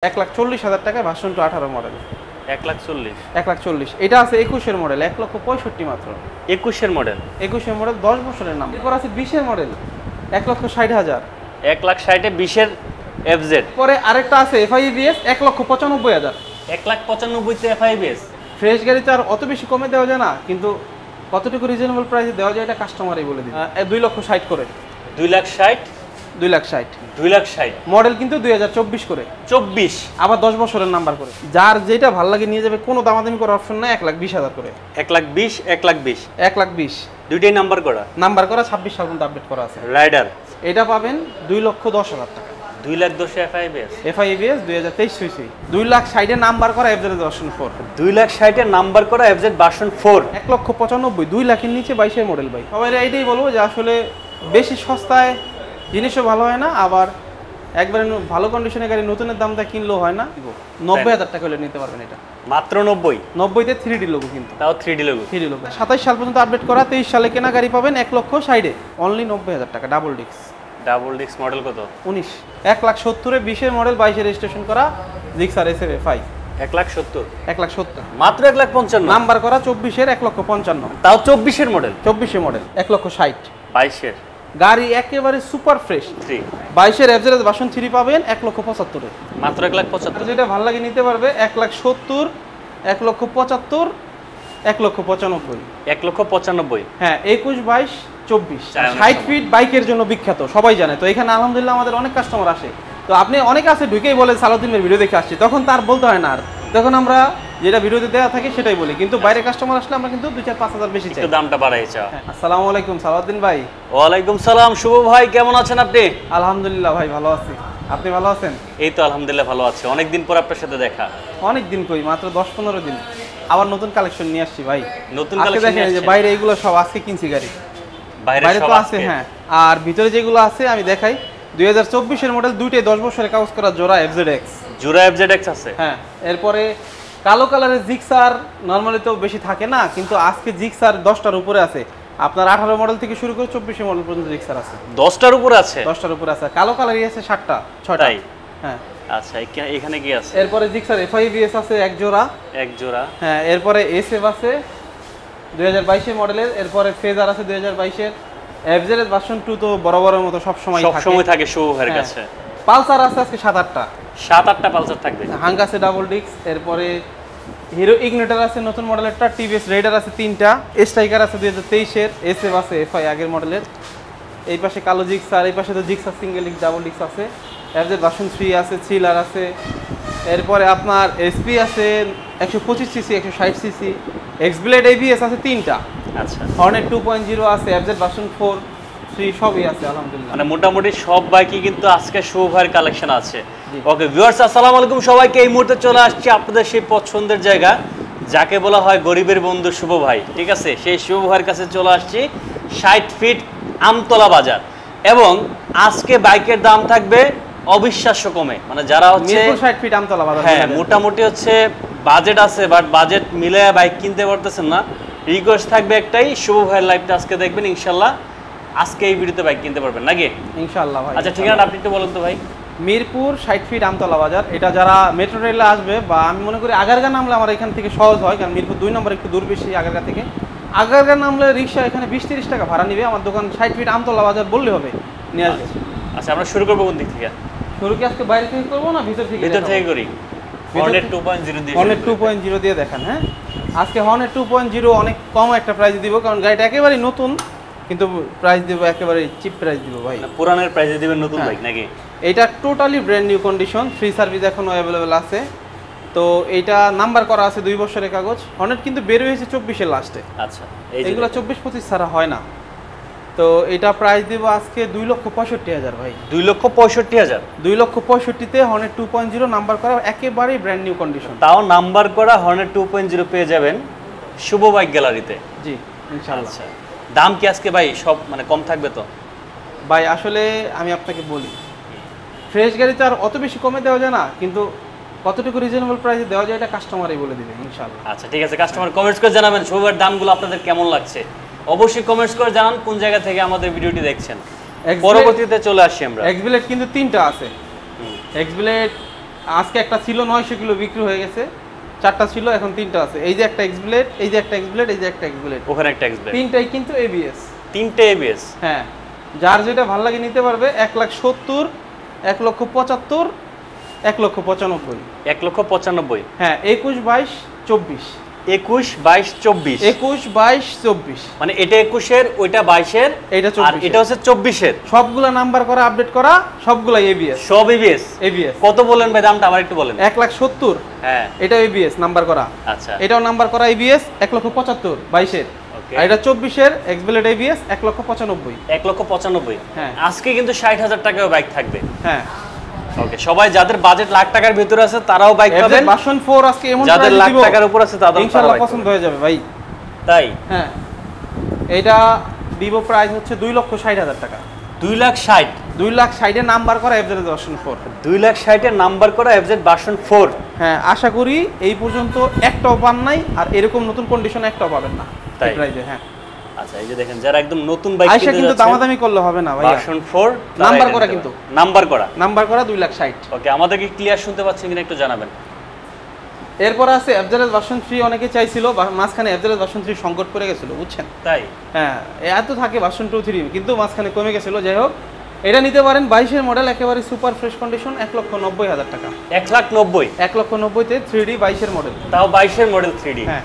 1,40,000 টাকায় version 18 model. 1,40,000 1,40,000 এটা আছে 21-এর মডেল 1,65,000 মাত্র। 21-এর মডেল 21-এর মডেল 10 বছরের নাম। এরপর আছে 20-এর মডেল 1,60,000। 1,60,000 20-এর এফজেড। পরে আরেকটা আছে FIBS 1,95,000। 1,95,000 তে FIBS। ফ্রেশ গাড়িতে আর অত বেশি কমে দেওয়া যায় না, কিন্তু কতটুকু রিজনেবল প্রাইসে দেওয়া যায় এটা কাস্টমারই বলে দিবে। 2,60,000 করে। 2,60,000 2,60,000 2,60,000 মডেল কিন্তু 2024 করে। 24 আবার 10 বছরের নাম্বার করে। যার যেটা ভালো লাগে নিয়ে যাবে, কোনো দামাদামি করার অপশন নাই। 1,20,000 করে। 1,20,000 1,20,000 1,20,000 দুইটাই নাম্বার করা। নাম্বার করা 26 সাল পর্যন্ত আপডেট করা আছে। রাইডার এটা পাবেন 2,10,000 টাকা। 2,10,000 FIBS। FIBS 2023 সুইসি 2,60,000 এর নাম্বার করা FZ ভার্সন 4। 2,60,000 এর নাম্বার করা FZ ভার্সন 4। 1,95,000 2 লাখের নিচে 22-এর মডেল ভাই। সবাই এইটাই বলবো যে আসলে বেশি সস্তায় জিনিসও ভালো হয় না, আবার একবারে ভালো কন্ডিশনের গাড়ি নতুনের দামটা কিনলেও হয় না। 90,000 টাকা হলে নিতে পারবেন এটা। মাত্র 90-তে 3D লোগো, কিন্তু তাও 3D লোগো। 3D লোগো 27 সাল পর্যন্ত আপডেট করা। 23 সালে কেনা গাড়ি পাবেন 1,60,000-এ অনলি 90,000 টাকা। Double disc. Double disc model কত? 19। 1,70,000-এ 20-এর মডেল 22-এ রেজিস্ট্রেশন করা জিক্সার SF-FI। 1,70,000 1,70,000 মাত্র 1,55,000 নাম্বার করা 24-এর 1,55,000। তাও 24-এর মডেল। 24-এর মডেল 1,60,000। 22-এর গাড়ি একেবারে সুপার ফ্রেশ। 22-এর FZ ভার্সন 3 পাবেন 1,75,000-এ মাত্র 1,75,000। যেটা ভালো লাগে নিতে পারবে 1,70,000, 1,75,000, 1,95,000। 1,95,000 হ্যাঁ, 21, 22, 24 60 ফিট বাইকের জন্য বিখ্যাত, সবাই জানে। তো এখানে আলহামদুলিল্লাহ আমাদের অনেক কাস্টমার আসে। তো আপনি অনেকে আছে ঢুকেই বলে সালাউদ্দিন ভাইয়ের ভিডিও দেখে আসছি, তখন তার বলতে হয় না। আর তখন আমরা যেটা ভিডিওতে দেওয়া থাকে সেটাই বলি, কিন্তু বাইরে কাস্টমার আসলে আমরা কিন্তু 2-4-5,000 বেশি চাই। একটু দামটা বাড়াই চাও। আসসালামু আলাইকুম সালাউদ্দিন ভাই। ওয়ালাইকুম সালাম শুভ ভাই, কেমন আছেন আপনি? আলহামদুলিল্লাহ ভাই, ভালো আছি। আপনি ভালো আছেন? এই তো আলহামদুলিল্লাহ ভালো আছি। অনেকদিন পর আপনার সাথে দেখা। অনেক দিন কই, মাত্র 10-15 দিন। আবার নতুন কালেকশন নিয়ে আসছি ভাই। নতুন আজকে কালেকশন দেখেন যে বাইরে এগুলো সব আজকে কিনছি গাড়ি। বাইরে তো সব আছে, হ্যাঁ। আর ভিতরে যেগুলো আছে আমি দেখাই। 2024-এর মডেল, দুইটাই 10 বছরের কাগজ করা জোড়া FZX। জোড়া FZX আছে, হ্যাঁ। এরপরে কালো কালারের জিক্সার নরমালি তো বেশি থাকে না, কিন্তু আজকে জিক্সার 10টার উপরে আছে। আপনার 18 মডেল থেকে শুরু করে 24 মডেল পর্যন্ত জিক্সার আছে। 10টার উপরে আছে? 10টার উপরে আছে। কালো কালারই আছে 6টাই। হ্যাঁ। আচ্ছা, এখানে কি আছে? এরপরে জিক্সার FIBS আছে এক জোড়া। এক জোড়া। হ্যাঁ। এরপরে SF আছে 2022-এর মডেলের। এরপরে ফেজার আছে 2022-এর। FZ ভার্সন 2 তো বরাবরের মতো সব সময় থাকে শুভ ভাইয়ের কাছে। পালসার আছে আজকে 7-8টা। 7-8টা পালসার থাকবে। হাঙ্ক আছে ডাবল ডিস্ক। এরপরে হিরো ইগনিটর আছে নতুন মডেলেরটা। টিভিএস রাইডার আছে 3টা। স্ট্রাইকার আছে 2023-এর। SF আছে FI আগের মডেলের। এই পাশে কালো জিক্সার, এই পাশে তো Gixxer single disc double disc আছে। FZ ভার্সন 3 আছে, থ্রিলার আছে। এরপরে আপনার SP আছে 125 সিসি, 160 সিসি। এক্সব্লেড ABS আছে 3টা। আচ্ছা। হর্নেট 2.0 আছে, FZ ভার্সন 4, 3 সবই আছে আলহামদুলিল্লাহ। মানে মোটামুটি সব বাইকই কিন্তু আজকে শুভ ভাইয়ের কালেকশন আছে। ওকে ভিউয়ার্স, আসসালামু আলাইকুম সবাইকে। এই মুহূর্তে চলে আসছি আপনাদের সেই পছন্দের জায়গা, যাকে বলা হয় গরিবের বন্ধু শুভ ভাই। ঠিক আছে, সেই শুভ ভাইয়ের কাছে চলে আসছি 60 ফিট আমতলা বাজার। এবং আজকে বাইকের দাম থাকবে অবিশ্বাস্য কমে। মানে যারা হচ্ছে 60 ফিট আমতলা বাজার, হ্যাঁ মোটামুটি হচ্ছে বাজেট আছে, বাট বাজেট মিলে বাইক কিনতে পারতেছেন না, রিকোয়েস্ট থাকবে একটাই, শুভ ভাইয়ের লাইভটা আজকে দেখবেন ইনশাল্লাহ। আজকে এই ভিডিওতে বাইক কিনতে পারবেন নাকি ইনশাআল্লাহ ভাই। আচ্ছা, ঠিকানাটা আপনি একটু বলুন তো ভাই। মিরপুর 60 ফিট আমতলা বাজার। এটা যারা মেট্রো রেলে আসবে, বা আমি মনে করি আগারগা নামলে আমার এখান থেকে সহজ হয়, কারণ মিরপুর 2 নম্বর একটু দূর বেশি আগারগা থেকে। আগারগা নামলে রিক্সা এখানে 20-30 টাকা ভাড়া নিবে। আমার দোকান 60 ফিট আমতলা বাজার বললে হবে, নিয়ে আসবে। আচ্ছা, আমরা শুরু করবো কোন দিক থেকে? শুরু কি আজকে বাইরে থেকে করবো না ভিতর থেকে? ভিতর থেকে করি। হর্নেট 2.0 দিয়ে। হর্নেট 2.0 দিয়ে দেখান। হ্যাঁ, আজকে হর্নেট 2.0 অনেক কম একটা প্রাইস দিব, কারণ গাড়িটা একেবারেই নতুন, কিন্তু প্রাইস দিব একেবারে চিপ প্রাইস দিব ভাই। পুরানের প্রাইসে দিবেন নতুন বাইক নাকি? এটা totally brand new condition, free service এখনো অ্যাভেলেবেল আছে। তো এইটা নাম্বার করা আছে 2 বছরের কাগজ। হর্নেট কিন্তু বের হয়েছে 24-এর লাস্টে। আচ্ছা, এইগুলো 24-25 ছাড়া হয় না। তো এটা প্রাইস দিব আজকে 2,65,000 ভাই। 2,65,000? 2,65,000-তে হর্নেট 2.0 নাম্বার করা, একেবারেই ব্র্যান্ড নিউ কন্ডিশন। তাও নাম্বার করা হর্নেট 2.0 পেয়ে যাবেন শুভ বাইক গ্যালারিতে। জি ইনশাআল্লাহ। আচ্ছা, দাম কি আজকে ভাই সব মানে কম থাকবে তো? ভাই আসলে আমি আপনাকে বলি, ফ্রেশ গাড়িতে আর অত বেশি কমে দেওয়া যায় না, কিন্তু কতটুকু রিজনেবল প্রাইসে দেওয়া যায় এটা কাস্টমারই বলে দিবে ইনশাআল্লাহ। আচ্ছা ঠিক আছে, কাস্টমার কমেন্টস করে জানাবেন শুভের দামগুলো আপনাদের কেমন লাগছে। অবশ্যই কমেন্টস করে জানান কোন জায়গা থেকে আমাদের ভিডিওটি দেখছেন। পরবর্তীতে চলে আসি আমরা। এক্সব্লেড কিন্তু 3টা আছে। এক্সব্লেড আজকে একটা ছিল 900 কিলো বিক্রি হয়ে গেছে, 4টা ছিল, এখন 3টা আছে। এই যে একটা এক্স ব্লেড, এই যে একটা এক্স ব্লেড, এই যে একটা এক্স ব্লেড, ওখানে একটা এক্স ব্লেড, তিনটাই কিন্তু এবিএস। তিনটে এবিএস। হ্যাঁ, যার যেটা ভালো লাগে নিতে পারবে। 1,70,000, 1,75,000, 1,95,000। 1,95,000। হ্যাঁ, 21, 22, 24। 21, 22, 24। 21, 22, 24। মানে এটা 21-এর, ওইটা 22-এর, এইটা আর 24। এটা হচ্ছে 24-এর। সবগুলা নাম্বার করা, আপডেট করা, সবগুলা এবিএস। সব এবিএস। এবিএস কত বলেন ভাই দামটা আবার একটু বলেন। 1,70,000। হ্যাঁ, এটা এবিএস নাম্বার করা। আচ্ছা, এটাও নাম্বার করা এবিএস, 1,75,000 22-এর। ওকে। আর এটা 24-এর এক্সবেলেড এবিএস, 1,95,000। 1,95,000। হ্যাঁ। আজকে কিন্তু 60,000 টাকাও বাইক থাকবে। হ্যাঁ, ওকে, সবাই যাদের বাজেট লাখ টাকার ভিতরে আছে তারাও বাইক পাবেন। ভার্সন 4 আজকে এমন যাদের প্রাইস লাখ দিব, টাকার উপর আছে তাদের ইনশাআল্লাহ পছন্দ হয়ে যাবে ভাই। তাই হ্যাঁ, এটা ভিভো প্রাইস হচ্ছে 2,60,000 টাকা। 2,60,000। 2,60,000 নাম্বার করা এফজেড ভার্সন 4। 2,60,000 নাম্বার করা এফজেড ভার্সন 4। হ্যাঁ, আশা করি এই পর্যন্ত একটাও পান নাই, আর এরকম নতুন কন্ডিশন একটাও পাবেন না তাই? এই প্রাইসে। হ্যাঁ, আচ্ছা, এই যে দেখেন যারা একদম নতুন বাইক আইসা কিন্তু দামাদামি করলে হবে না ভাই। ভার্সন 4 নাম্বার করা, কিন্তু নাম্বার করা। নাম্বার করা 2,60,000। ওকে, আমাদেরকে ক্লিয়ার শুনতে পাচ্ছেন কিনা একটু জানাবেন। এরপর আছে এফজেড ভার্সন 3, অনেকে চাইছিল, মাঝখানে এফজেড ভার্সন 3 সংকট পড়ে গেছিল, বুঝছেন? তাই? হ্যাঁ, এত থাকে ভার্সন 2, 3, কিন্তু মাঝখানে কমে গেছিল। যাই হোক, এটা নিতে পারেন 22-এর মডেল, একেবারে সুপার ফ্রেশ কন্ডিশন, 1,90,000 টাকা। 1,90,000। 1,90,000-তে 3D 22-এর মডেল। তাও 22-এর মডেল 3D। হ্যাঁ।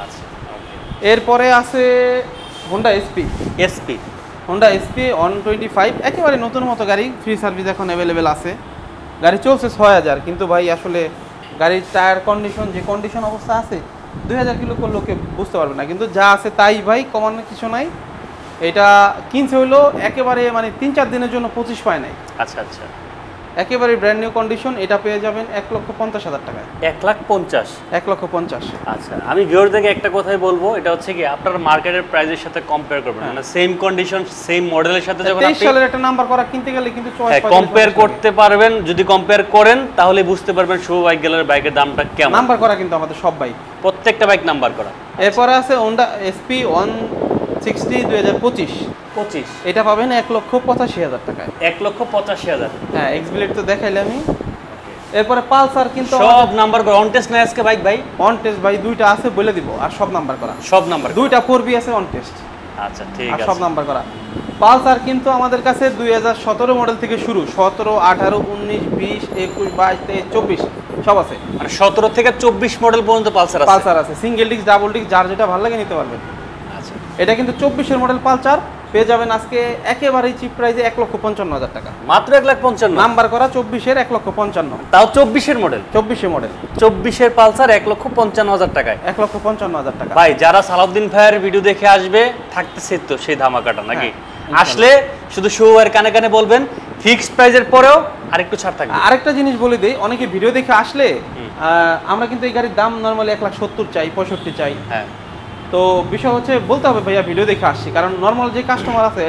আচ্ছা, ওকে। এরপরে আছে Honda SP. SP. Honda SP 125, একেবারে নতুন মতো গাড়ি, ফ্রি সার্ভিস এখন অ্যাভেলেবেল আছে। গাড়ি চলছে 6,000, কিন্তু ভাই আসলে গাড়ির টায়ার কন্ডিশন, যে কন্ডিশন অবস্থা আছে, 2,000 কিলো করলে লোকে বুঝতে পারবে না, কিন্তু যা আছে তাই ভাই, কমানোর কিছু নাই। এটা কিনছে হইলো একেবারে মানে 3-4 দিনের জন্য, 25 পায় নাই। আচ্ছা আচ্ছা, একেবারে ব্র্যান্ড নিউ কন্ডিশন। এটা পেয়ে যাবেন 1,50,000 টাকায়। 1,50,000। 1,50,000। আচ্ছা, আমি ভিউয়ারদেরকে একটা কথাই বলবো, এটা হচ্ছে কি আপনার মার্কেটের প্রাইসের সাথে কম্পেয়ার করবেন, মানে সেম কন্ডিশন সেম মডেলের সাথে যখন 23 আপনি সালের একটা নাম্বার করা কিনতে গেলে কিন্তু কম্পেয়ার করতে পারবেন। যদি কম্পেয়ার করেন তাহলে বুঝতে পারবেন শুভ বাইক গ্যালারির বাইকের দামটা কেমন। নাম্বার করা কিন্তু আমাদের সব বাইক, প্রত্যেকটা বাইক নাম্বার করা। এরপরে আছে হোন্ডা এসপি 160 2025। এটা পাবেন 1,85,000 টাকায়। 1,85,000। হ্যাঁ, এক্সবিলেট তো দেখাইলে আমি। এরপরে পালসার কিন্তু সব নাম্বার করা, অন টেস্ট না আজকে বাইক ভাই? অন টেস্ট ভাই, দুইটা আছে বলে দিব, আর সব নাম্বার করা। সব নাম্বার, দুইটা 4B আছে অন টেস্ট। আচ্ছা, ঠিক আর আছে, সব নাম্বার করা। পালসার কিন্তু আমাদের কাছে 2017 মডেল থেকে শুরু, 17, 18, 19, 20, 21, 22, 23, 24 সব আছে। মানে 17 থেকে 24 মডেল পর্যন্ত পালসার আছে। পালসার আছে, সিঙ্গেল ডিস্ক, ডাবল ডিস্ক, যার যেটা ভালো লাগে নিতে পারবেন। আচ্ছা, এটা কিন্তু 24-এর মডেল পালসার পেয়ে যাবেন আজকে একেবারেই চিপ প্রাইসে 1,55,000 টাকা। মাত্র 1,55,000। নাম্বার করা 24-এর, 1,55,000। তাও 24-এর মডেল। 24-এর মডেল, 24-এর পালসার 1,55,000 টাকায়। 1,55,000 টাকা। ভাই যারা সালাউদ্দিন ভাইয়ের ভিডিও দেখে আসবে, থাকতেছে তো সেই ধামাকাটা নাকি? আসলে শুধু শুভের কানে কানে বলবেন, ফিক্সড প্রাইজের পরেও আরেকটু ছাড় থাকবে। আরেকটা জিনিস বলে দেই, অনেকে ভিডিও দেখে আসলে, আমরা কিন্তু এই গাড়ির দাম নরমালি 1,70,000 চাই, 65 চাই। হ্যাঁ, তো বিষয় হচ্ছে বলতে হবে ভাইয়া ভিডিও দেখে আসছি, কারণ নর্মাল যে কাস্টমার আছে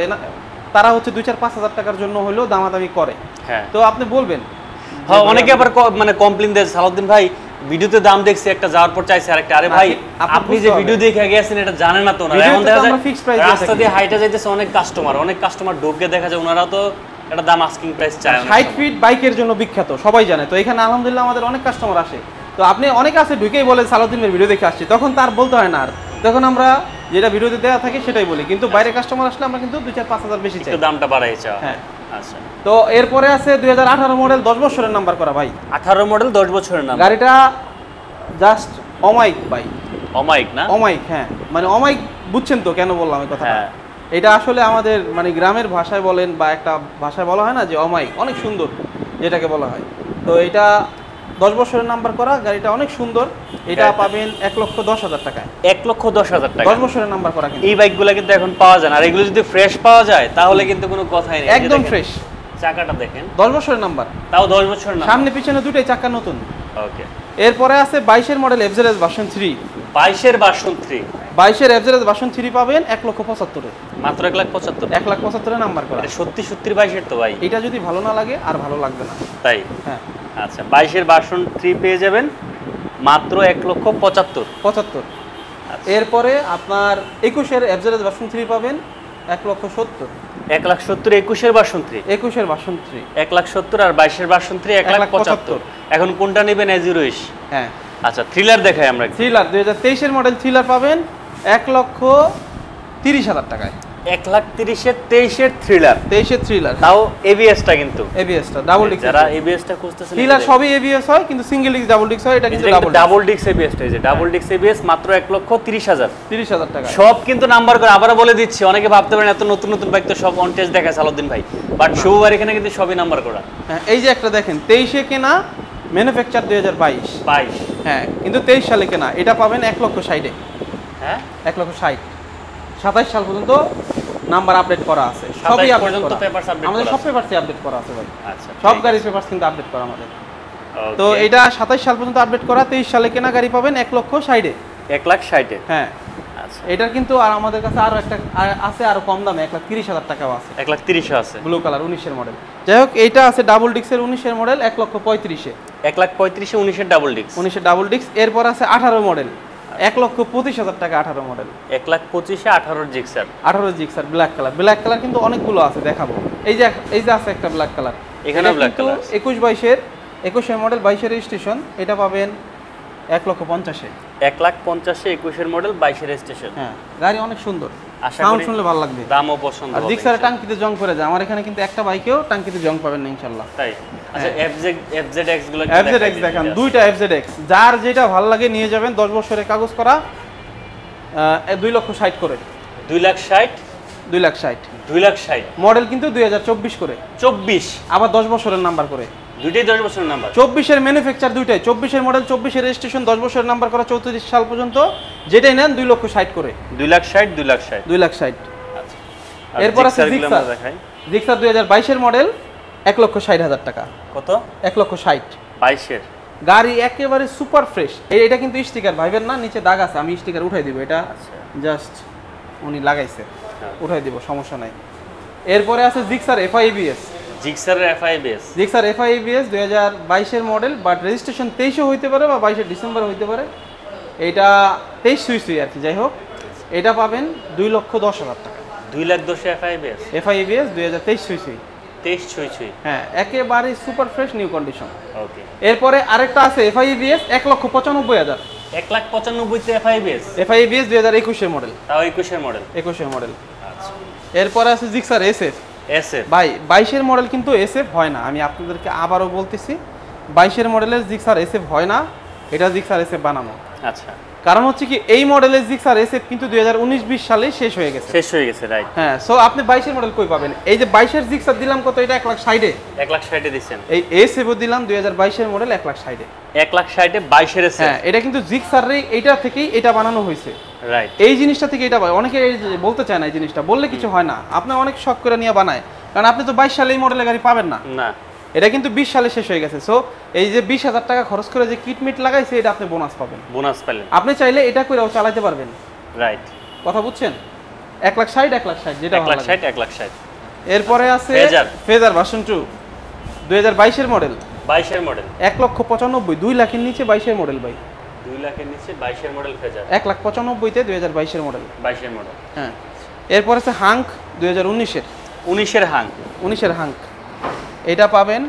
তারা হচ্ছে 2-4-5,000 টাকার জন্য হলেও দামাদামি করে। হ্যাঁ, তো আপনি বলবেন। হ্যাঁ, অনেকে আবার মানে কমপ্লেইন দেয়, সালাউদ্দিন ভাই ভিডিওতে দাম দেখছি একটা, যাওয়ার পর চাইছে আরেকটা। আরে ভাই, আপনি যে ভিডিও দেখে গেছেন এটা জানেন না তো না। এমন দেখা যায় রাস্তা দিয়ে হাইটা যাইতেছে অনেক কাস্টমার ঢুকে দেখা যায় ওনারা তো এটা দাম আস্কিং প্রাইস চায়। 60 ফিট বাইকের জন্য বিখ্যাত, সবাই জানে। তো এখানে আলহামদুলিল্লাহ আমাদের অনেক কাস্টমার আসে। তো আপনি অনেকে আছে ঢুকেই বলে সালাউদ্দিনের ভিডিও দেখে আসছি, তখন তার বলতে হয় না, আর তখন আমরা যেটা ভিডিওতে দেওয়া থাকে সেটাই বলি। কিন্তু বাইরে কাস্টমার আসলে আমরা কিন্তু 2-4-5,000 বেশি চাই, একটু দামটা বাড়াই চাও। হ্যাঁ, আচ্ছা। তো এরপরে আছে 2018 মডেল, 10 বছরের নাম্বার করা ভাই। 18 মডেল 10 বছরের নাম। গাড়িটা জাস্ট অমাইক ভাই। অমাইক না? অমাইক, হ্যাঁ, মানে অমাইক বুঝছেন তো কেন বললাম এই কথাটা? হ্যাঁ। এটা আসলে আমাদের মানে গ্রামের ভাষায় বলেন বা একটা ভাষায় বলা হয় না যে অমাইক, অনেক সুন্দর যেটাকে বলা হয়। তো এটা 10 বছরের নাম্বার করা, গাড়িটা অনেক সুন্দর। এটা পাবেন 1,10,000 টাকায়। 1,10,000 টাকা। 10 বছরের নাম্বার করা কিন্তু। এই বাইকগুলো কিন্তু এখন পাওয়া যায় না, আর এগুলো যদি ফ্রেশ পাওয়া যায় তাহলে কিন্তু কোনো কথাই নেই। একদম ফ্রেশ। চাকাটা দেখেন, 10 বছরের নাম্বার, তাও 10 বছরের নাম্বার। সামনে পিছনে দুটোই চাকা নতুন। ওকে। এরপরে আছে 22-এর মডেল এফজেড ভার্সন 3। 22-এর ভার্সন 3। 22-এর এফজেড ভার্সন 3 পাবেন 1,75,000-এ। মাত্র 1,75,000। 1,75,000-এ নাম্বার করা। সত্যি 22-এর তো ভাই। এটা যদি ভালো না লাগে আর ভালো লাগবে না। তাই? হ্যাঁ। আচ্ছা, 22-এর ভার্সন 3 পেয়ে যাবেন মাত্র 1,75,000। এরপরে আপনার 21-এর এফজেড ভার্সন 3 পাবেন 1,70,000। 1,70,000 21-এর ভার্সন 3, 21-এর ভার্সন 3, 1,70,000 আর 22-এর ভার্সন 3 1,75,000। এখন কোনটা নেবেন এজিরোইশ? হ্যাঁ আচ্ছা থ্রিলার দেখাই আমরা। থ্রিলার 2023-এর মডেল থ্রিলার পাবেন 1,30,000 টাকায়। 1,30,000-এর 23-এর থ্রিলার, 23-এর থ্রিলার, তাও এবিএসটা কিন্তু এবিএসটা ডাবল ডিস্ক। যারা এবিএসটা খুঁজতেছেন, থ্রিলার সবই এবিএস হয় কিন্তু সিঙ্গেল ডিস্ক ডাবল ডিস্ক হয়, এটা কিন্তু ডাবল ডিস্ক এবিএসটা, এই যে ডাবল ডিস্ক এবিএস মাত্র 1,30,000 30,000 টাকা। সব কিন্তু নাম্বার করে আবারও বলে দিচ্ছি, অনেকে ভাবতে পারেন এত নতুন নতুন বাইক তো সব অন টেস্ট দেখায় সালাউদ্দিন ভাই, বাট শুভবার এখানে কিন্তু সবই নাম্বার করা। হ্যাঁ এই যে একটা দেখেন 23-এ কেনা, ম্যানুফ্যাকচার 2022, হ্যাঁ কিন্তু 23 সালে কেনা, এটা পাবেন 1,60,000-এ। হ্যাঁ 1,60,000, 27 সাল পর্যন্ত নাম্বার আপডেট করা আছে, সবই আপডেট করা পেপারস আপডেট আমাদের, করা সব আছে। পেপারসই আপডেট করা আছে ভাই, আচ্ছা সব গাড়ির পেপারস কিন্তু আপডেট করা আমাদের। তো ওকে, এটা 27 সাল পর্যন্ত আপডেট করা, 23 সালে কেনা গাড়ি পাবেন 1,60,000-এ। 1,60,000 হ্যাঁ আচ্ছা, এটার কিন্তু আর আমাদের কাছে আরো একটা আছে, আরো কম দামে 1,30,000 টাকাও আছে, 1,30,000 আছে, ব্লু কালার 19-এর মডেল। যাই হোক এইটা আছে ডাবল ডিস্কের 19-এর মডেল 1,35,000-এ। 1,35,000 19-এর ডাবল ডিস্ক, 19-এর ডাবল ডিস্ক। এরপর আছে 18 মডেল 1,25,000 টাকা, 18 model, 1,25,000 18 Gixxer, 18 Gixxer black colour. Black colour কিন্তু অনেকগুলো আছে, দেখাবো। এই যে আছে একটা ব্ল্যাক কালার, এখানে ব্ল্যাক কালার 21-22-এর মডেল, 22-এর রেজিস্ট্রেশন, এটা পাবেন 1,50,000-এ। 1,50,000 21-এর মডেল 22-এর রেজিস্ট্রেশন। হ্যাঁ গাড়ি অনেক সুন্দর, আশা সাউন্ড করি শুনলে ভালো লাগবে, দামও পছন্দ আর হবে। জিক্সারে টাঙ্কিতে জং করে যায়, আমার এখানে কিন্তু একটা বাইকেও টাঙ্কিতে জং পাবেন না ইনশাআল্লাহ। তাই আচ্ছা FZX গুলো FZX দেখান, দুইটা FZX, যার যেটা ভালো লাগে নিয়ে যাবেন। 10 বছরের কাগজ করা, 2,60,000 করে, 2,60,000 2,60,000 2,60,000 মডেল কিন্তু 2024 করে, 24 আবার 10 বছরের নাম্বার করে, দুইটাই 10 বছরের নাম্বার। 24-এর ম্যানুফ্যাকচার দুইটাই, 24-এর মডেল, 24-এর রেজিস্ট্রেশন, 10 বছরের নাম্বার করা, 34 সাল পর্যন্ত, যেটাই নেন 2,60,000 করে, 2,60,000 2,60,000 2,60,000। আচ্ছা এরপর আছে জিক্সার জিক্সার, দেখাই। জিক্সার 2022-এর মডেল 1,60,000 টাকা, কত? 1,60,000। 22-এর গাড়ি একেবারে সুপার ফ্রেশ। এটা কিন্তু স্টিকার ভাইবেন না, নিচে দাগ আছে, আমি স্টিকার উঠাই দিব, এটা জাস্ট উনি লাগাইছে, উঠাই দিব, সমস্যা নাই। এরপরে আছে জিক্সার FIABS, জিক্সারের FIABS, জিক্সার FIABS 2022-এর মডেল, বাট রেজিস্ট্রেশন 23-ও হইতে পারে বা 22-এর ডিসেম্বর হইতে পারে, এটা 23 সুই আর কি। যাই হোক এটা পাবেন 2,10,000 টাকা, 2,10,000 FIABS, FIABS 2023 সুই। 23 ছুঁই। হ্যাঁ একেবারে সুপার ফ্রেশ, নিউ কন্ডিশন। ওকে, এরপরে আরেকটা আছে FIABS 1,95,000, 1,95,000 FIABS, FIABS 2021-এর মডেল, তাও 21-এর মডেল। 21-এর মডেল। আচ্ছা এরপরে আছে জিক্সার SF, SF ভাই 22-এর মডেল কিন্তু SF হয় না, আমি আপনাদেরকে আবারও বলতেছি, 22-এর মডেলের জিক্সার SF হয় না, এটা জিক্সার SF বানানো। আচ্ছা, কারণ হচ্ছে কি এই মডেলের জিক্সার SF কিন্তু 2019-20 সালে শেষ হয়ে গেছে, রাইট। হ্যাঁ সো আপনি 22-এর মডেল কই পাবেন? এই যে 22-এর জিক্সার দিলাম কত, এটা 1,60,000-এ, 1,60,000 দিচ্ছেন। এই SF দিলাম 2022-এর মডেল 1,60,000-এ, 1,60,000 22-এর SF, হ্যাঁ এটা কিন্তু জিক্সারের এইটা থেকেই এটা বানানো হয়েছে, রাইট। এই জিনিসটা থেকে এটা অনেকে বলতে চায় না, এই জিনিসটা বললে কিছু হয় না, আপনি অনেক শখ করে নিয়ে বানায়, কারণ আপনি তো 22 সালে এই মডেলের গাড়ি পাবেন না, না এটা কিন্তু 20 সালে শেষ হয়ে গেছে। সো এই যে 20,000 টাকা খরচ করে যে কিটমিট লাগাইছে, এটা আপনি বোনাস পাবেন, বোনাস পেলেন, আপনি চাইলে এটা করেও চালাতে পারবেন, রাইট। কথা বুঝছেন? 1,60,000 যেটা ভালো লাগে। 1,60,000 এরপরে আছে ফেজার, ফেজার ভার্সন 2 2022-এর মডেল, 22-এর মডেল, 1,95,000, 2 লাখের নিচে 22-এর মডেল ভাই, 2 লাখের নিচে 22-এর মডেল ফেজার, 1,95,000-তে 2022-এর মডেল, 22-এর মডেল। হ্যাঁ। এরপর আছে হাঙ্ক 2019-এর, 19-এর হাং, 19-এর হাঙ্ক, এটা পাবেন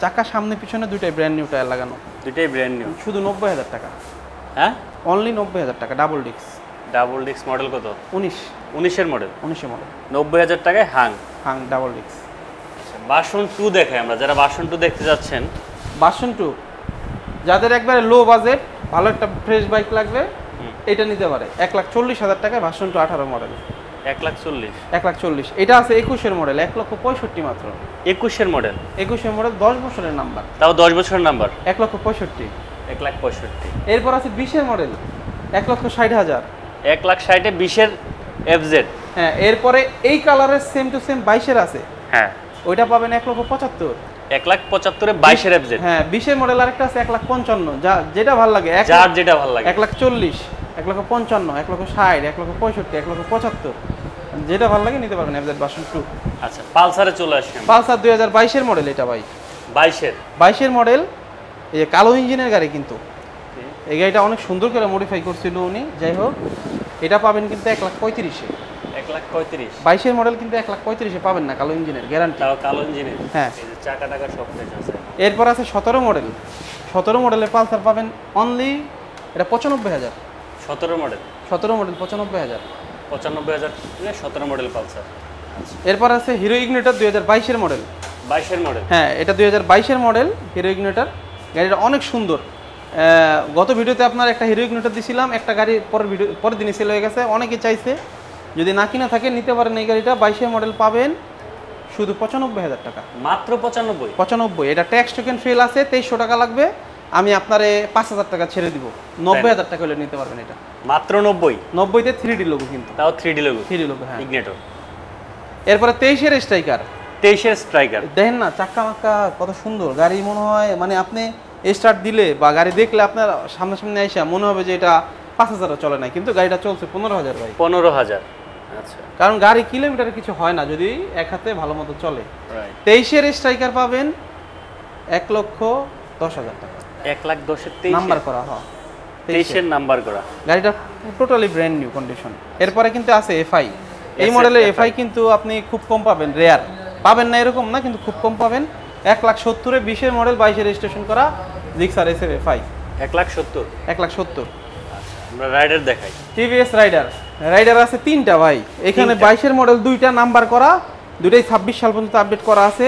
চাকা সামনে পিছনে দুইটাই ব্র্যান্ড নিউ টায়ার লাগানো, দুইটাই ব্র্যান্ড নিউ, শুধু 90,000 টাকা, হ্যাঁ অনলি 90,000 টাকা, double disc, double disc model কত? 19-এর মডেল, মডেল, 90,000 টাকায় হাং ডাবল ডিস্ক। ভার্সন 2 দেখাই আমরা, যারা ভার্সন 2 দেখতে যাচ্ছেন, ভার্সন 2 যাদের একবারে লো বাজেট, ভালো একটা ফ্রেশ বাইক লাগবে, এটা নিতে পারে 1,40,000 টাকায় ভার্সন 2 18 মডেল, 1,40,000, 1,40,000। এটা আছে 21-এর মডেল, 1,65,000 মাত্র, 21-এর মডেল, 21-এর মডেল, 10 বছরের নাম্বার, তাও 10 বছরের নাম্বার, 1,65,000। 1,65,000। এরপর আছে 20-এর মডেল, 1,60,000, 1,60,000 20-এর FZ, হ্যাঁ। এরপরে এই কালারের সেম টু সেম 22-এর আছে, হ্যাঁ ওইটা পাবেন 1,75,000, 1,75,000 22-এর FZ, হ্যাঁ। 20-এর মডেল আরেকটা আছে 1,55,000, যেটা ভালো লাগে, যার যেটা ভালো লাগে, 1,40,000, 1,55,000, 1,60,000, 1,65,000, 1,75,000, যেটা ভালো লাগে নিতে পারবেন FZ ভার্সন 2। আচ্ছা পালসারে চলে আসেন, পালসার 2022-এর মডেল, এটা ভাই 22-এর মডেল, এই যে কালো ইঞ্জিনের গাড়ি, কিন্তু এই গাড়িটা অনেক সুন্দর করে মডিফাই করছিল উনি। যাই হোক এটা পাবেন কিন্তু 1,35,000, 1,35,000 22-এর মডেল কিন্তু 1,35,000-এ পাবেন না, কালো ইঞ্জিনের গ্যারান্টি। তাও কালো ইঞ্জিনের। হ্যাঁ, এই যে চাকা টাকা সব ফ্রেশ আছে। এরপর আছে 17 মডেল। 17 মডেলের পালসার পাবেন অনলি, এটা 95,000। 17 মডেল 17 মডেল 95,000। 95,000 17 model Pulsar. এরপর আছে হিরো ইগনিটর 2022-এর মডেল। 22-এর মডেল। হ্যাঁ, এটা 2022-এর মডেল হিরো ইগনিটর। গাড়িটা অনেক সুন্দর। গত ভিডিওতে আপনার একটা হিরো ইগনিটর দিছিলাম, একটা গাড়ি পরের দিনই সেল হয়ে গেছে। অনেকে চাইছে, যদি না কিনা থাকে নিতে পারেন এই গাড়িটা। 22-এর মডেল পাবেন শুধু 95,000 টাকা। মাত্র 95। 95। এটা ট্যাক্স টোকেন ফেল আছে, 2300 টাকা লাগবে। আমি আপনারে 5,000 টাকা ছেড়ে দিব, 90,000 টাকা হলে নিতে পারবেন এটা। মাত্র 90। 90-তে 3D লোগো কিন্তু। তাও 3D লোগো। 3D লোগো, হ্যাঁ। ইগনিটর। এরপরে 23-এর স্ট্রাইকার। 23-এর স্ট্রাইকার। দেখেন না চাক্কা মাক্কা কত সুন্দর গাড়ি, মনে হয় মানে আপনি স্টার্ট দিলে বা গাড়ি দেখলে আপনার সামনাসামনি আইসা মনে হবে যে এটা 5,000 চলে না, কিন্তু গাড়িটা চলছে 15,000 ভাই। 15,000। আচ্ছা, কারণ গাড়ি কিলোমিটারে কিছু হয় না যদি এক হাতে ভালো মতো চলে। রাইট। 23-এর স্ট্রাইকার পাবেন 1,10,000 টাকা। 1,10,000 23 নাম্বার করা, হ্যাঁ 23-এর নাম্বার করা। গাড়িটা টোটালি ব্র্যান্ড নিউ কন্ডিশন। এরপরে কিন্তু আছে এফআই। এই SF মডেলের এফআই কিন্তু আপনি খুব কম পাবেন, রেয়ার পাবেন না এরকম না, কিন্তু খুব কম পাবেন। 1,70,000-এ 20-এর মডেল 22-এর রেজিস্ট্রেশন করা জিক্সার এসএফ এফআই। 1,70,000। 1,70,000। আমরা রাইডার দেখাই। TVS rider. রাইডার আছে 3টা ভাই এখানে। 22-এর মডেল 2টা নাম্বার করা, দুইটাই 26 সাল পর্যন্ত আপডেট করা আছে।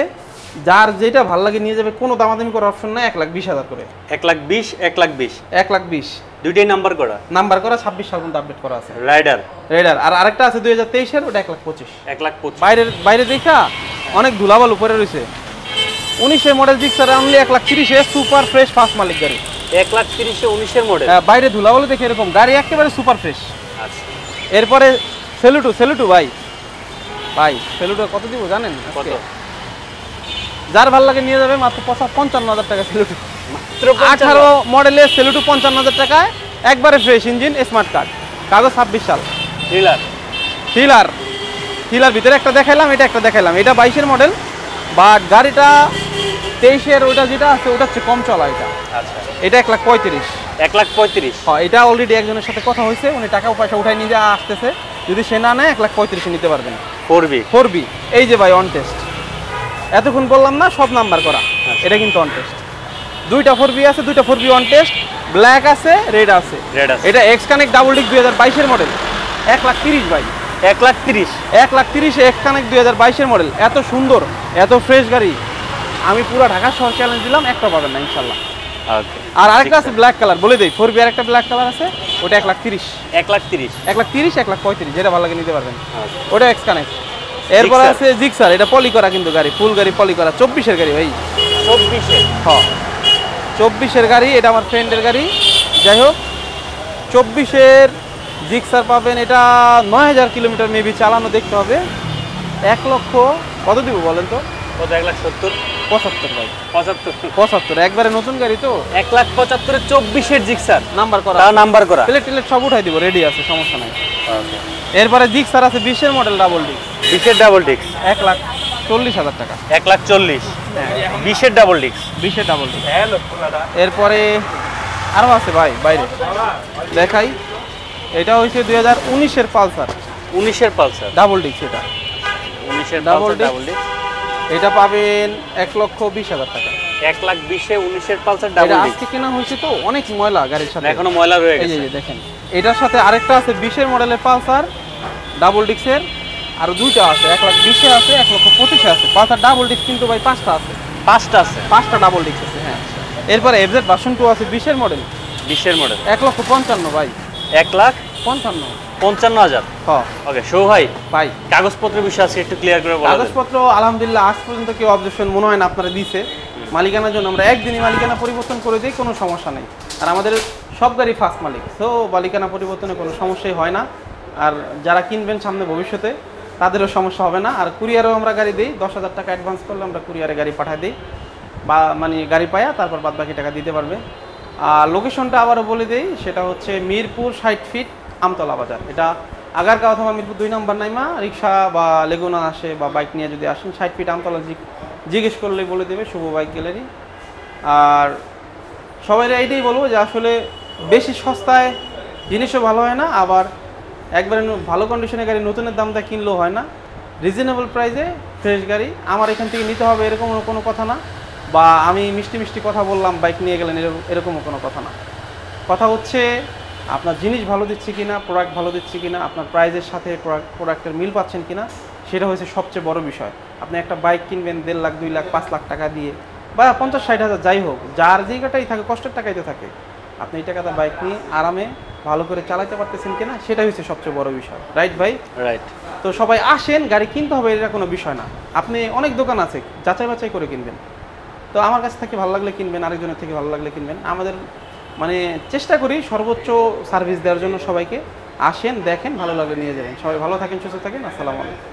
যার যেটা ভালো লাগে নিয়ে যাবে, কোনো দামাদামি করার অপশন নাই। 1,20,000 করে। 1,20,000 1,20,000 1,20,000 দুইটাই নাম্বার করা। নাম্বার করা, 26 সাল পর্যন্ত আপডেট করা আছে রাইডার। রাইডার। আর আরেকটা আছে 2023-এর, ওটা 1,25,000। 1,25,000। বাইরে দেখা অনেক ধুলাবাল উপরে রয়েছে। 19-এর মডেল জিক্সার অনলি 1,30,000-এ সুপার ফ্রেশ ফার্স্ট মালিক গাড়ি। 1,30,000-এ 19-এর মডেল। হ্যাঁ, বাইরে ধুলাবাল দেখে এরকম গাড়ি একেবারে সুপার ফ্রেশ। আচ্ছা, এরপরে সেলুটু ভাই। সেলুটু কত দিব জানেন? কত? যার ভালো লাগে নিয়ে যাবে মাত্র 55,000 টাকা সেলুটু। মাত্র 18 মডেলের সেলুটু 55,000 টাকায়, একবারে ফ্রেশ ইঞ্জিন, স্মার্ট কার্ড, কাগজ 26 সাল। থ্রিলার ভিতরে একটা দেখাইলাম, এটা একটা দেখাইলাম। এটা 22-এর মডেল, বাট গাড়িটা 23-এর ওটা যেটা আছে ওটা হচ্ছে কম চলা। এটা আচ্ছা, এটা 1,35,000। 1,35,000। হ্যাঁ, এটা অলরেডি একজনের সাথে কথা হয়েছে, উনি টাকা পয়সা উঠাই নিয়ে আসতেছে। যদি সে না নেয় 1,35,000 নিতে পারবেন। 4B। এই যে ভাই অন টেস্ট, এতক্ষণ বললাম না সব নাম্বার করা। এটা কিন্তু অন টেস্ট। 2টা 4B আছে, 2টা 4B অন টেস্ট। ব্ল্যাক আছে, রেড আছে। এটা এক্স কানেক্ট ডাবল ডিক 2022-এর মডেল। 1,30,000 ভাই। 1,30,000 1,30,000-এ এক্স কানেক্ট 2022-এর মডেল। এত সুন্দর, এত ফ্রেশ গাড়ি আমি পুরো ঢাকা শহর চ্যালেঞ্জ দিলাম, একটা পাবেন না ইনশাল্লাহ। ওকে। আর আরেকটা আছে ব্ল্যাক কালার, বলে দেই 4B আর একটা ব্ল্যাক কালার আছে, ওটা 1,30,000। 1,30,000 1,35,000 যেটা ভালো লাগে নিতে পারবেন। আচ্ছা। ওটা এক্স কানেক্ট। এরপর আছে জিক্সার, এটা পলি করা কিন্তু গাড়ি, ফুল গাড়ি পলি করা। 24-এর গাড়ি ভাই। 24-এর? হ্যাঁ, 24-এর গাড়ি। এটা আমার ফ্রেন্ডের গাড়ি। যাই হোক, 24-এর জিক্সার পাবেন। এটা 9,000 কিলোমিটার মেবি চালানো, দেখতে হবে। 1 লক্ষ কত দিব বলেন তো? কত? 1,70,000? 75 ভাই। 75 একবারে নতুন গাড়ি তো। 1,75,000-এ 24-এর জিক্সার নাম্বার করা, নাম্বার করা। প্লেট সব উঠাই দিব, রেডি আছে, সমস্যা নাই। ওকে। এরপরে জিক্সার আছে 20-এর মডেল ডাবল ডিস্ক। 20-এর ডাবল ডিস্ক 1,40,000 টাকা। 1,40,000। 20-এর ডাবল ডিস্ক। 20-এর ডাবল ডিস্ক। এরপরে আরো আছে ভাই, বাইরে দেখাই। এটা হচ্ছে 2019-এর পালসার। 19-এর পালসার ডাবল ডিস্ক। এটা 19-এর ডাবল পালসার ডাবল ডিস্ক। এটা পাবেন 1,20,000 টাকা। 1,20,000-এ 19-এর পালসার ডাবল এটা ডিস্ক। আজকে কেনা হয়েছে তো, অনেক ময়লা গাড়ির সাথে, এখনো ময়লা রয়ে এই গেছে। যে দেখেন। এটার সাথে আরেকটা আছে 20-এর মডেলের পালসার ডাবল ডিস্কের, আর 2টা আছে। 1,20,000-এ আছে, 1,25,000-এ আছে। পালসার ডাবল ডিস্ক কিন্তু ভাই 5টা আছে। 5টা আছে? 5টা ডাবল ডিস্ক আছে, হ্যাঁ। এরপরে এফজেড ভার্সন 2 আছে 20-এর মডেল। 20-এর মডেল 1,55,000 ভাই। 1,55,000? হ্যাঁ ওকে। শো ভাই, ভাই কাগজপত্রের বিষয় আছে একটু ক্লিয়ার করে বলা যাবে? কাগজপত্র আলহামদুলিল্লাহ আজ পর্যন্ত কেউ অবজেকশন মনে হয় না আপনারা দিছে। মালিকানার জন্য আমরা একদিনই মালিকানা পরিবর্তন করে দিই, কোনো সমস্যা নেই। আর আমাদের সব গাড়ি ফার্স্ট মালিক, সো মালিকানা পরিবর্তনে কোনো সমস্যাই হয় না। আর যারা কিনবেন সামনে ভবিষ্যতে তাদেরও সমস্যা হবে না। আর কুরিয়ারও আমরা গাড়ি দিই, 10,000 টাকা অ্যাডভান্স করলে আমরা কুরিয়ারে গাড়ি পাঠিয়ে দিই, বা মানে গাড়ি পায়া তারপর বাদ বাকি টাকা দিতে পারবে। আর লোকেশনটা আবারও বলে দিই, সেটা হচ্ছে মিরপুর 60 ফিট আমতলা বাজার। এটা আগারগাঁও অথবা মিরপুর 2 নম্বর নাইমা রিক্সা বা লেগুনা আসে বা বাইক নিয়ে যদি আসেন 60 ফিট আমতলা জিজ্ঞেস করলেই বলে দেবে শুভ বাইক গ্যালারি। আর সবাই এইটাই বলবো যে আসলে বেশি সস্তায় জিনিসও ভালো হয় না, আবার একবারে ভালো কন্ডিশনের গাড়ি নতুনের দাম দিয়ে কিনলেও হয় না, রিজনেবল প্রাইসে ফ্রেশ গাড়ি আমার এখান থেকে নিতে হবে এরকম কোনো কথা না, বা আমি মিষ্টি মিষ্টি কথা বললাম বাইক নিয়ে গেলেন এরকমও কোনো কথা না। কথা হচ্ছে আপনার জিনিস ভালো দিচ্ছে কিনা, প্রোডাক্ট ভালো দিচ্ছে কিনা, আপনার প্রাইজের সাথে প্রোডাক্টের মিল পাচ্ছেন কিনা, সেটা হচ্ছে সবচেয়ে বড় বিষয়। আপনি একটা বাইক কিনবেন 1.5 লাখ 2 লাখ 5 লাখ টাকা দিয়ে, বা 50-60 হাজার যাই হোক, যার জায়গাটাই থাকে কষ্টের টাকাইতে থাকে, আপনি এই টাকাতে বাইক নিয়ে আরামে ভালো করে চালাতে পারতেছেন কিনা, সেটাই হচ্ছে সবচেয়ে বড় বিষয়। রাইট ভাই? রাইট। তো সবাই আসেন, গাড়ি কিনতে হবে এটা কোনো বিষয় না। আপনি অনেক দোকান আছে, যাচাই বাছাই করে কিনবেন। তো আমার কাছ থেকে ভালো লাগলে কিনবেন, আরেকজনের থেকে ভালো লাগলে কিনবেন। আমাদের মানে চেষ্টা করি সর্বোচ্চ সার্ভিস দেওয়ার জন্য সবাইকে। আসেন, দেখেন, ভালো লাগলে নিয়ে যাবেন। সবাই ভালো থাকেন, সুস্থ থাকেন। আসসালামু আলাইকুম।